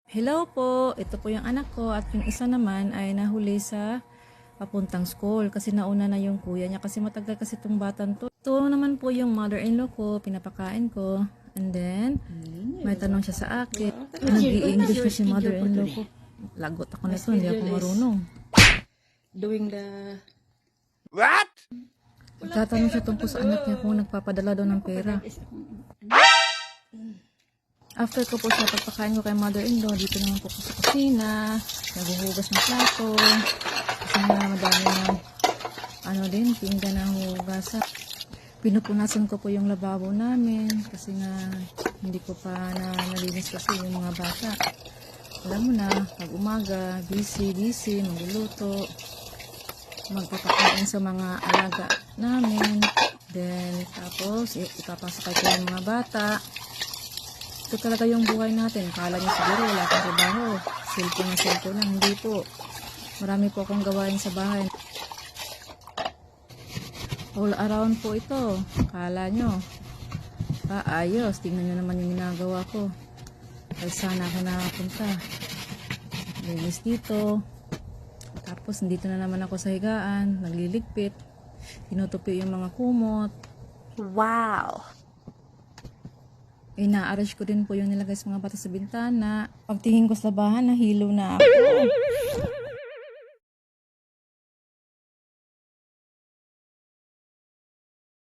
Hello po, ito po yung anak ko at yung isa naman ay nahuli sa papuntang school kasi nauna na yung kuya niya kasi matagal kasi itong batang to. Ito naman po yung mother-in-law ko, pinapakain ko. And then, may tanong siya sa akin. Nag-i-English na si mother-in-law ko. Lagot ako nito, hindi ako marunong. Doing the Tatanong siya tungkol sa anak niya kung nagpapadala daw ng pera. After ko po siya pagpakain ko kay mother-in-law, dito naman po ko sa kusina, naghuhugas ng plato, kasi nga madami ng pinggan na hugasan. Pinupunasan ko po yung lababo namin, kasi nga hindi ko pa nalinis kasi yung mga bata. Alam mo na, pag umaga, busy, magluluto, magpapakain sa mga alaga namin, then tapos ipapasakay ko yung mga bata. Ito talaga yung buhay natin. Kala niyo siguro wala akong trabaho. Cellphone lang. Hindi po. Marami po akong gawain sa bahay. All around po ito. Kala nyo. Ayos. Tingnan nyo naman yung ginagawa ko. Ay sana ako nakapunta. Linis dito. Tapos dito na naman ako sa higaan. Nagliligpit. Tinutupi yung mga kumot. wow. Ina-arrange ko din po yung nilagay sa mga bata sa bintana. Pagtingin ko sa bahan, nahilo na ako.